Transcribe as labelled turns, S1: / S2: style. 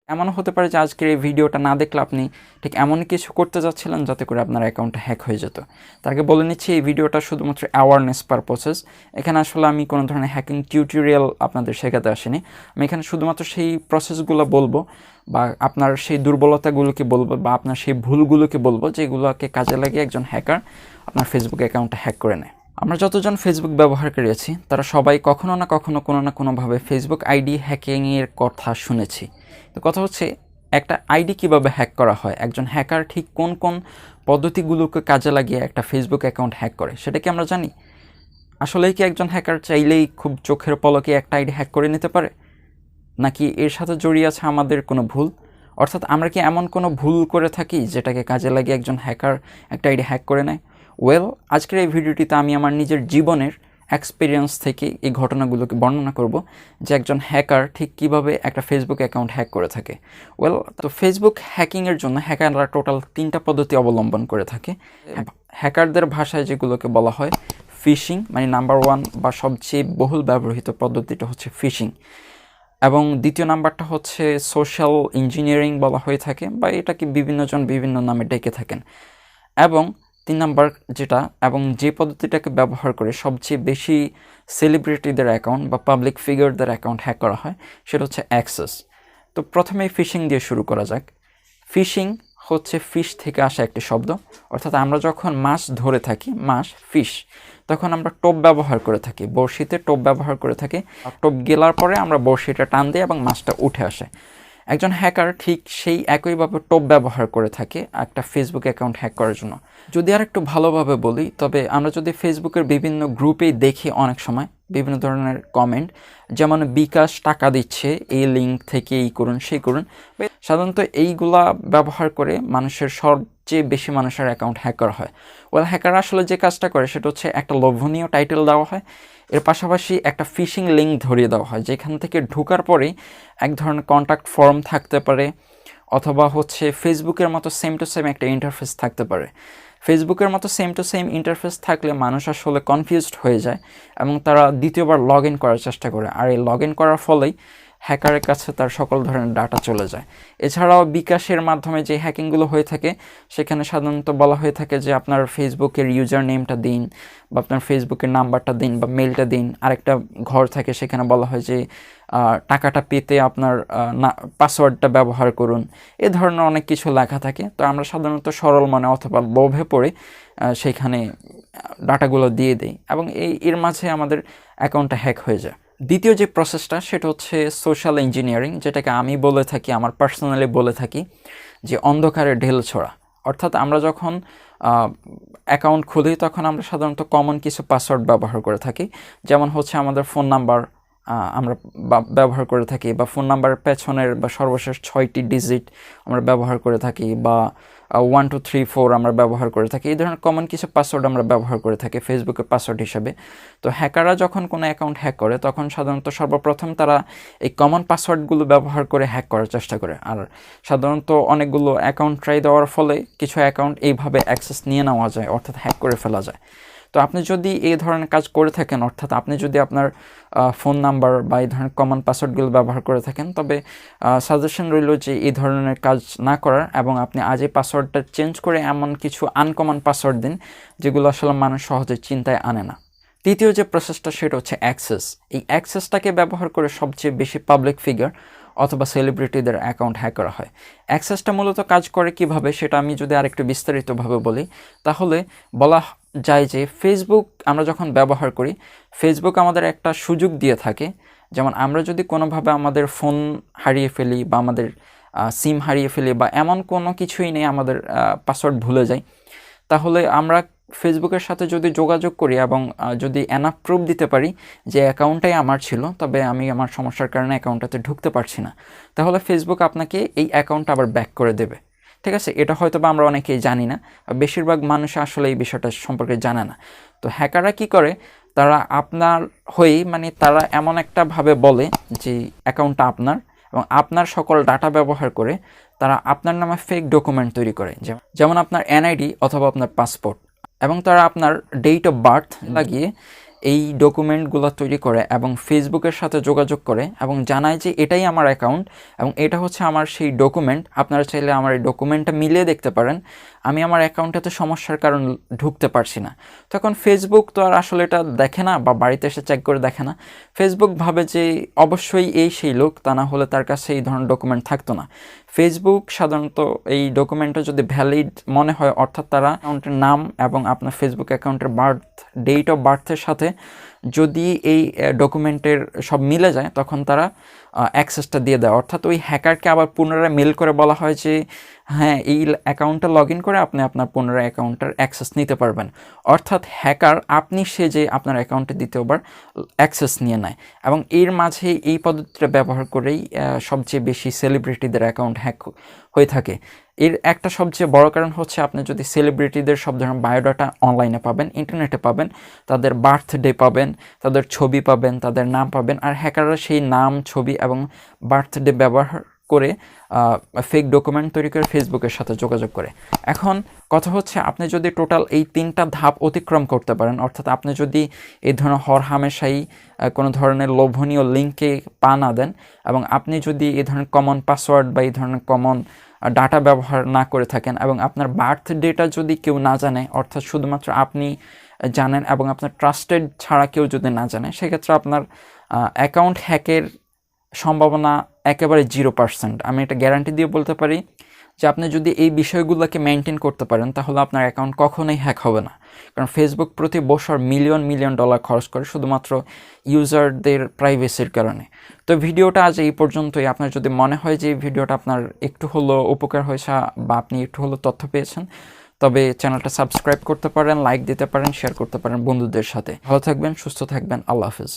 S1: এমনও হতে পারে যে আজকের এই ভিডিওটা না দেখলে আপনি ঠিক এমন কিছু করতে যাচ্ছিলেন যাতে করে আপনার অ্যাকাউন্টটা হ্যাক হয়ে যেত। তার আগে বলে নিচ্ছি এই ভিডিওটা শুধুমাত্র অ্যাওয়ারনেস পারপোসেস। এখানে আসলে আমি কোনো ধরনের হ্যাকিং টিউটোরিয়াল আপনাদের শেখাতে আসিনি। আমি এখানে শুধুমাত্র সেই প্রসেসগুলো বলবো বা আপনার সেই দুর্বলতাগুলোকে বলবো বা আপনার সেই ভুলগুলোকে বলবো যেগুলোকে কাজে লাগিয়ে একজন হ্যাকার আপনার ফেসবুক অ্যাকাউন্টটা হ্যাক করে নেয়। আমরা যতজন ফেসবুক ব্যবহারকারী আছি তারা সবাই কখনো না কখনো কোনো না কোনোভাবে ফেসবুক আইডি হ্যাকিংয়ের কথা শুনেছি। তো কথা হচ্ছে একটা আইডি কিভাবে হ্যাক করা হয়, একজন হ্যাকার ঠিক কোন কোন পদ্ধতিগুলোকে কাজে লাগিয়ে একটা ফেসবুক অ্যাকাউন্ট হ্যাক করে সেটা কি আমরা জানি? আসলেই কি একজন হ্যাকার চাইলেই খুব চোখের পলকে একটা আইডি হ্যাক করে নিতে পারে, নাকি এর সাথে জড়িয়ে আছে আমাদের কোনো ভুল? অর্থাৎ আমরা কি এমন কোনো ভুল করে থাকি যেটাকে কাজে লাগিয়ে একজন হ্যাকার একটা আইডি হ্যাক করে নেয়? আজকের এই ভিডিওটিতে আমি আমার নিজের জীবনের এক্সপিরিয়েন্স থেকে এই ঘটনাগুলোকে বর্ণনা করব যে একজন হ্যাকার ঠিক কিভাবে একটা ফেসবুক অ্যাকাউন্ট হ্যাক করে থাকে। তো ফেসবুক হ্যাকিংয়ের জন্য হ্যাকাররা টোটাল 3টা পদ্ধতি অবলম্বন করে থাকে। হ্যাকারদের ভাষায় যেগুলোকে বলা হয় ফিশিং, মানে নাম্বার 1 বা সবচেয়ে বহুল ব্যবহৃত পদ্ধতিটা হচ্ছে ফিশিং, এবং দ্বিতীয় নাম্বারটা হচ্ছে সোশ্যাল ইঞ্জিনিয়ারিং বলা হয়ে থাকে বা এটাকে বিভিন্নজন বিভিন্ন নামে ডেকে থাকেন, এবং 3 নাম্বার যেটা এবং যে পদ্ধতিটাকে ব্যবহার করে সবচেয়ে বেশি সেলিব্রিটিদের অ্যাকাউন্ট বা পাবলিক ফিগারদের অ্যাকাউন্ট হ্যাক করা হয় সেটা হচ্ছে অ্যাক্সেস। তো প্রথমেই ফিশিং দিয়ে শুরু করা যাক। ফিশিং হচ্ছে ফিশ থেকে আসা একটি শব্দ, অর্থাৎ আমরা যখন মাছ ধরে থাকি, মাছ ফিশ, তখন আমরা টোপ ব্যবহার করে থাকি, বড়শিতে টোপ ব্যবহার করে থাকি। টোপ গেলার পরে আমরা বড়শিটা টান দিই এবং মাছটা উঠে আসে। একজন হ্যাকার ঠিক সেই একইভাবে টোপ ব্যবহার করে থাকে একটা ফেসবুক অ্যাকাউন্ট হ্যাক করার জন্য। যদি আর একটু ভালোভাবে বলি, তবে আমরা যদি ফেসবুকের বিভিন্ন গ্রুপেই দেখি অনেক সময় বিভিন্ন ধরনের কমেন্ট, যেমন বিকাশ টাকা দিচ্ছে, এই লিঙ্ক থেকে এই করুন সেই করুন, সাধারণত এইগুলা ব্যবহার করে মানুষের সবচেয়ে বেশি মানুষের অ্যাকাউন্ট হ্যাক করা হয়। হ্যাকার আসলে যে কাজটা করে সেটা হচ্ছে একটা লোভনীয় টাইটেল দেওয়া হয়, এর পাশাপাশি একটা ফিশিং লিঙ্ক ধরিয়ে দেওয়া হয় যেখান থেকে ঢোকার পরেই এক ধরনের কন্ট্যাক্ট ফর্ম থাকতে পারে, অথবা হচ্ছে ফেসবুকের মতো সেম টু সেম একটা ইন্টারফেস থাকতে পারে। ফেসবুকের মতো সেম টু সেম ইন্টারফেস থাকলে মানুষ আসলে কনফিউজড হয়ে যায় এবং তারা দ্বিতীয়বার লগ ইন করার চেষ্টা করে, আর এই লগ ইন করার ফলেই হ্যাকারের কাছে তার সকল ধরনের ডাটা চলে যায়। এছাড়াও বিকাশের মাধ্যমে যে হ্যাকিংগুলো হয়ে থাকে সেখানে সাধারণত বলা হয়ে থাকে যে আপনার ফেসবুকের ইউজার নেমটা দিন বা আপনার ফেসবুকের নাম্বারটা দিন বা মেলটা দিন। আরেকটা ঘর থাকে সেখানে বলা হয় যে টাকাটা পেতে আপনার পাসওয়ার্ডটা ব্যবহার করুন। এ ধরনের অনেক কিছু লেখা থাকে। তো আমরা সাধারণত সরল মনে অথবা লোভে পড়ে সেইখানে ডাটাগুলো দিয়ে দিই এবং এর মাঝে আমাদের অ্যাকাউন্টটা হ্যাক হয়ে যায়। দ্বিতীয় যে প্রসেসটা সেটা হচ্ছে সোশ্যাল ইঞ্জিনিয়ারিং, যেটাকে আমি বলে থাকি, আমার পার্সোনালি বলে থাকি যে অন্ধকারে ঢেল ছোড়া। অর্থাৎ আমরা যখন অ্যাকাউন্ট খুলি তখন আমরা সাধারণত কমন কিছু পাসওয়ার্ড ব্যবহার করে থাকি, যেমন হচ্ছে আমাদের ফোন নাম্বার আমরা ব্যবহার করে থাকি, বা ফোন নাম্বারের পেছনের বা সর্বশেষ 6টি ডিজিট আমরা ব্যবহার করে থাকি, বা 1 2 3 4 আমরা ব্যবহার করে থাকি। এই ধরনের কমন কিছু পাসওয়ার্ড আমরা ব্যবহার করে থাকি ফেসবুকের পাসওয়ার্ড হিসেবে। তো হ্যাকাররা যখন কোনো অ্যাকাউন্ট হ্যাক করে তখন সাধারণত সর্বপ্রথম তারা এই কমন পাসওয়ার্ডগুলো ব্যবহার করে হ্যাক করার চেষ্টা করে, আর সাধারণত অনেকগুলো অ্যাকাউন্ট ট্রাই দেওয়ার ফলে কিছু অ্যাকাউন্ট এইভাবে অ্যাক্সেস নিয়ে নেওয়া যায়, অর্থাৎ হ্যাক করে ফেলা যায়। তো আপনি যদি এই ধরনের কাজ করে থাকেন, অর্থাৎ আপনি যদি আপনার ফোন নাম্বার বা এই ধরনের কমন পাসওয়ার্ডগুলো ব্যবহার করে থাকেন, তবে সাজেশন রইল যে এই ধরনের কাজ না করার, এবং আপনি আজই পাসওয়ার্ডটা চেঞ্জ করে এমন কিছু আনকমন পাসওয়ার্ড দিন যেগুলো আসলে মানুষ সহজে চিন্তায় আনে না। তৃতীয় যে প্রসেসটা সেটা হচ্ছে অ্যাক্সেস। এই অ্যাক্সেসটাকে ব্যবহার করে সবচেয়ে বেশি পাবলিক ফিগার অথবা সেলিব্রিটিদের অ্যাকাউন্ট হ্যাক করা হয়। অ্যাক্সেসটা মূলত কাজ করে কিভাবে সেটা আমি যদি আরেকটু বিস্তারিতভাবে বলি, তাহলে বলা যায় যে ফেসবুক আমরা যখন ব্যবহার করি, ফেসবুক আমাদের একটা সুযোগ দিয়ে থাকে। যেমন আমরা যদি কোনোভাবে আমাদের ফোন হারিয়ে ফেলি বা আমাদের সিম হারিয়ে ফেলি বা এমন কোনো কিছুই নেই, আমাদের পাসওয়ার্ড ভুলে যাই, তাহলে আমরা ফেসবুকের সাথে যদি যোগাযোগ করি এবং যদি এনাফ প্রুফ দিতে পারি যে অ্যাকাউন্টটাই আমার ছিল, তবে আমি আমার সমস্যার কারণে অ্যাকাউন্টটাতে ঢুকতে পারছি না, তাহলে ফেসবুক আপনাকে এই অ্যাকাউন্টটা আবার ব্যাক করে দেবে। ঠিক আছে, এটা হয়তো বা আমরা অনেকেই জানি না, বেশিরভাগ মানুষ আসলে এই বিষয়টা সম্পর্কে জানে না। তো হ্যাকাররা কি করে, তারা আপনার হয়েই, মানে তারা এমন একটা ভাবে বলে যে অ্যাকাউন্টটা আপনার, এবং আপনার সকল ডাটা ব্যবহার করে তারা আপনার নামে ফেক ডকুমেন্ট তৈরি করে, যেমন আপনার এনআইডি অথবা আপনার পাসপোর্ট, এবং তারা আপনার ডেট অফ বার্থ লাগিয়ে এই ডকুমেন্টগুলো তৈরি করে এবং ফেসবুকের সাথে যোগাযোগ করে এবং জানায় যে এটাই আমার অ্যাকাউন্ট এবং এটা হচ্ছে আমার সেই ডকুমেন্ট, আপনারা চাইলে আমার এই ডকুমেন্টটা মিলিয়ে দেখতে পারেন, আমি আমার অ্যাকাউন্টটাতে সমস্যার কারণ ঢুকতে পারছি না। তখন ফেসবুক তো আর আসলে এটা দেখে না বা বাড়িতে এসে চেক করে দেখে না। ফেসবুক ভাবে যে অবশ্যই এই সেই লোক, তা না হলে তার কাছে এই ধরনের ডকুমেন্ট থাকতো না। ফেসবুক সাধারণত এই ডকুমেন্টটা যদি ভ্যালিড মনে হয়, অর্থাৎ তারা অ্যাকাউন্টের নাম এবং আপনার ফেসবুক অ্যাকাউন্টের ডেট অফ বার্থের সাথে যদি এই ডকুমেন্টের সব মিলে যায়, তখন তারা অ্যাক্সেসটা দিয়ে দেয়। অর্থাৎ ওই হ্যাকারকে আবার পুনরায় মেল করে বলা হয় যে হ্যাঁ, এই অ্যাকাউন্টটা লগ ইন করে আপনি আপনার পুনরায় অ্যাকাউন্টের অ্যাক্সেস নিতে পারবেন। অর্থাৎ হ্যাকার আপনি সেজে আপনার অ্যাকাউন্টে দ্বিতীয়বার অ্যাক্সেস নিয়ে নেয় এবং এর মাঝে এই পদ্ধতিটা ব্যবহার করেই সবচেয়ে বেশি সেলিব্রিটিদের অ্যাকাউন্ট হ্যাক হয়ে থাকে। এর একটা সবচেয়ে বড় কারণ হচ্ছে, আপনি যদি সেলিব্রিটিদের সব ধরনের বায়োডাটা অনলাইনে পাবেন, ইন্টারনেটে পাবেন, তাদের বার্থডে পাবেন, তাদের ছবি পাবেন, তাদের নাম পাবেন, আর হ্যাকাররা সেই নাম, ছবি এবং বার্থডে ব্যবহার করে ফেক ডকুমেন্ট তৈরি করে ফেসবুকের সাথে যোগাযোগ করে। এখন কথা হচ্ছে, আপনি যদি টোটাল এই 3টা ধাপ অতিক্রম করতে পারেন, অর্থাৎ আপনি যদি এই ধরনের হরহামেশাই কোনো ধরনের লোভনীয় লিঙ্কে পা না দেন এবং আপনি যদি এই ধরনের কমন পাসওয়ার্ড বা এই ধরনের কমন ডাটা ব্যবহার না করে থাকেন এবং আপনার বার্থডেটা যদি কেউ না জানে, অর্থাৎ শুধুমাত্র আপনি জানেন এবং আপনার ট্রাস্টেড ছাড়া কেউ যদি না জানে, সেক্ষেত্রে আপনার অ্যাকাউন্ট হ্যাকের সম্ভাবনা একেবারে 0%। আমি এটা গ্যারান্টি দিয়ে বলতে পারি যে আপনি যদি এই বিষয়গুলোকে মেনটেন করতে পারেন, তাহলে আপনার অ্যাকাউন্ট কখনোই হ্যাক হবে না। কারণ ফেসবুক প্রতি বছর মিলিয়ন মিলিয়ন ডলার খরচ করে শুধুমাত্র ইউজারদের প্রাইভেসির কারণে। তো ভিডিওটা আজ এই পর্যন্তই। আপনার যদি মনে হয় যে এই ভিডিওটা আপনার একটু হলো উপকার হয়েছে বা আপনি একটু হলো তথ্য পেয়েছেন, তবে চ্যানেলটা সাবস্ক্রাইব করতে পারেন, লাইক দিতে পারেন, শেয়ার করতে পারেন বন্ধুদের সাথে। ভালো থাকবেন, সুস্থ থাকবেন, আল্লাহ হাফেজ।